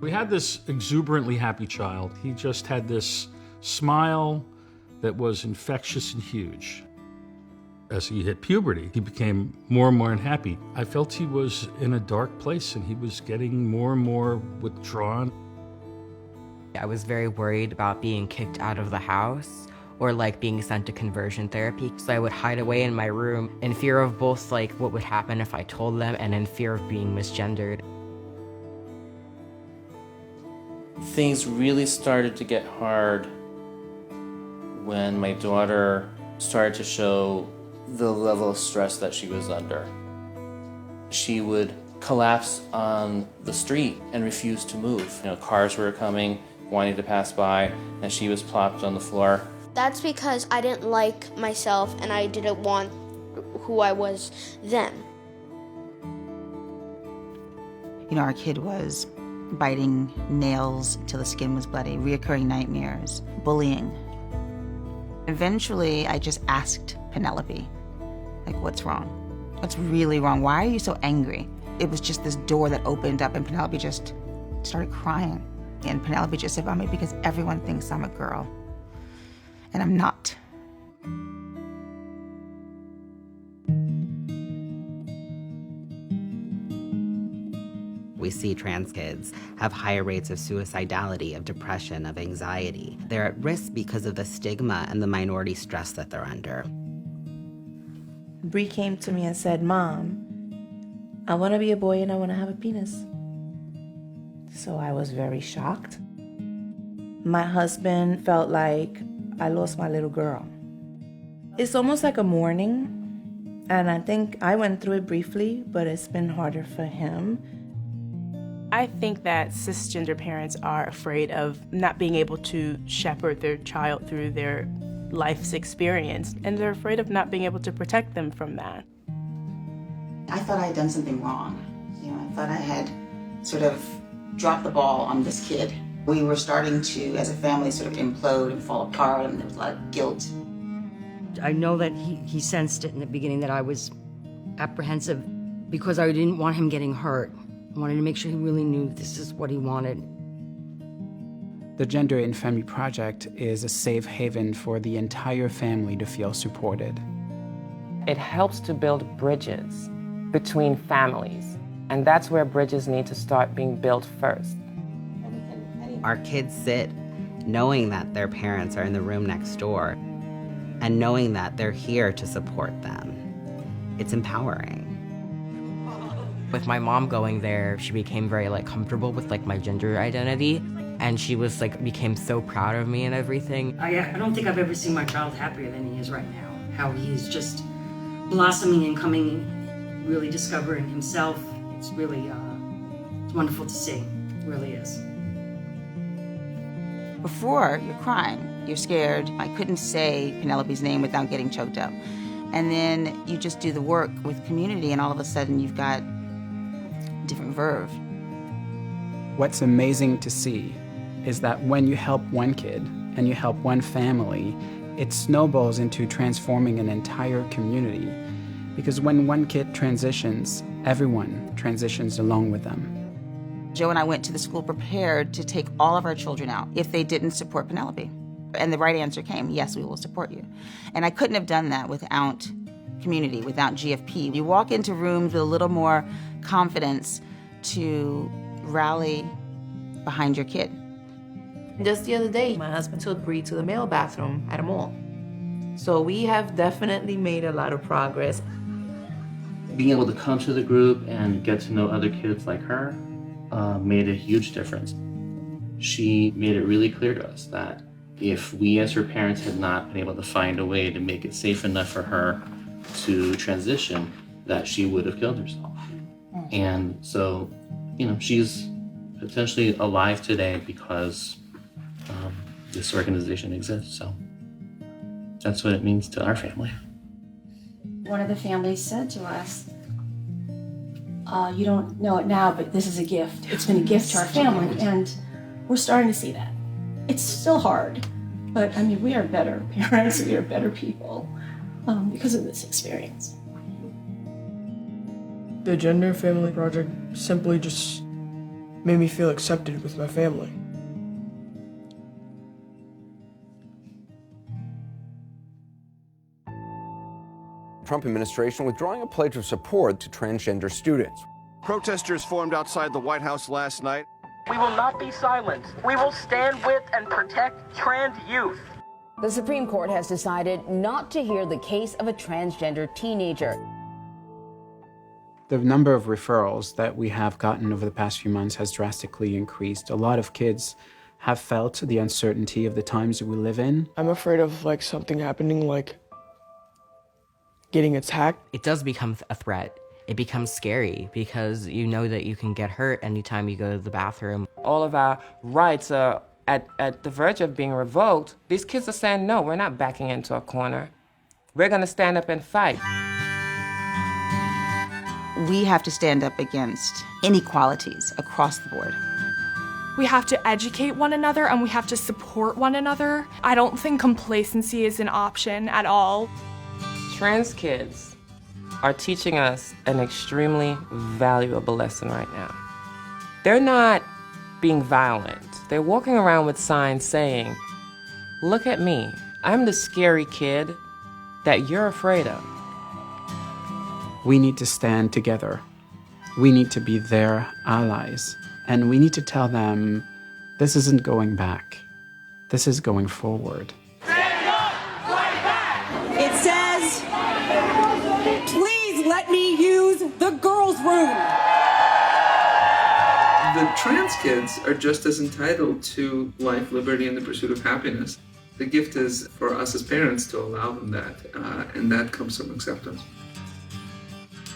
We had this exuberantly happy child. He just had this smile that was infectious and huge. As he hit puberty, he became more and more unhappy. I felt he was in a dark place and he was getting more and more withdrawn. I was very worried about being kicked out of the house or like being sent to conversion therapy. So I would hide away in my room in fear of both like what would happen if I told them and in fear of being misgendered. Things really started to get hard when my daughter started to show the level of stress that she was under. She would collapse on the street and refuse to move. Cars were coming, wanting to pass by, and she was plopped on the floor. That's because I didn't like myself and I didn't want who I was then. Our kid was biting nails until the skin was bloody, reoccurring nightmares, bullying. Eventually, I just asked Penelope, what's wrong? What's really wrong? Why are you so angry? It was just this door that opened up and Penelope just started crying. And Penelope just said, Mommy, because everyone thinks I'm a girl. And I'm not. We see trans kids have higher rates of suicidality, of depression, of anxiety. They're at risk because of the stigma and the minority stress that they're under. Bree came to me and said, Mom, I want to be a boy and I want to have a penis. So I was very shocked. My husband felt like I lost my little girl. It's almost like a mourning, and I think I went through it briefly, but it's been harder for him. I think that cisgender parents are afraid of not being able to shepherd their child through their life's experience, and they're afraid of not being able to protect them from that. I thought I had done something wrong. I thought I had sort of dropped the ball on this kid. We were starting to, as a family, sort of implode and fall apart, and there was a lot of guilt. I know that he sensed it in the beginning that I was apprehensive because I didn't want him getting hurt. I wanted to make sure he really knew this is what he wanted. The Gender in Family Project is a safe haven for the entire family to feel supported. It helps to build bridges between families, and that's where bridges need to start being built first. Our kids sit knowing that their parents are in the room next door and knowing that they're here to support them. It's empowering. With my mom going there, she became very comfortable with my gender identity, and she was became so proud of me and everything. I don't think I've ever seen my child happier than he is right now. How he's just blossoming and coming, really discovering himself. It's really it's wonderful to see. It really is. Before, you're crying, you're scared. I couldn't say Penelope's name without getting choked up. And then you just do the work with community, and all of a sudden you've got different verve. What's amazing to see is that when you help one kid and you help one family, it snowballs into transforming an entire community. Because when one kid transitions, everyone transitions along with them. Joe and I went to the school prepared to take all of our children out if they didn't support Penelope. And the right answer came, yes, we will support you. And I couldn't have done that without community, without GFP. You walk into rooms with a little more confidence to rally behind your kid. Just the other day, my husband took Bree to the male bathroom at a mall. So we have definitely made a lot of progress. Being able to come to the group and get to know other kids like her made a huge difference. She made it really clear to us that if we as her parents had not been able to find a way to make it safe enough for her to transition, that she would have killed herself. And so, she's potentially alive today because this organization exists. So that's what it means to our family. One of the families said to us, you don't know it now, but this is a gift. It's been a gift to our family, and we're starting to see that. It's still hard, but we are better parents, we are better people because of this experience. The Gender Family Project simply just made me feel accepted with my family. Trump administration withdrawing a pledge of support to transgender students. Protesters formed outside the White House last night. We will not be silent. We will stand with and protect trans youth. The Supreme Court has decided not to hear the case of a transgender teenager. The number of referrals that we have gotten over the past few months has drastically increased. A lot of kids have felt the uncertainty of the times that we live in. I'm afraid of something happening, getting attacked. It does become a threat. It becomes scary because you know that you can get hurt anytime you go to the bathroom. All of our rights are at the verge of being revoked. These kids are saying, no, we're not backing into a corner. We're going to stand up and fight. We have to stand up against inequalities across the board. We have to educate one another and we have to support one another. I don't think complacency is an option at all. Trans kids are teaching us an extremely valuable lesson right now. They're not being violent. They're walking around with signs saying, look at me. I'm the scary kid that you're afraid of. We need to stand together. We need to be their allies. And we need to tell them, this isn't going back. This is going forward. It says, please let me use the girls' room. The trans kids are just as entitled to life, liberty, and the pursuit of happiness. The gift is for us as parents to allow them that, and that comes from acceptance.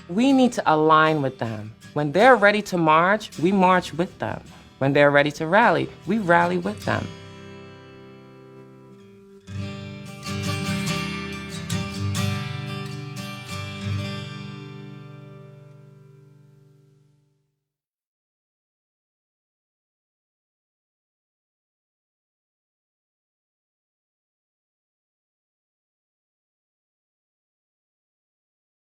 We need to align with them. When they're ready to march, we march with them. When they're ready to rally, we rally with them.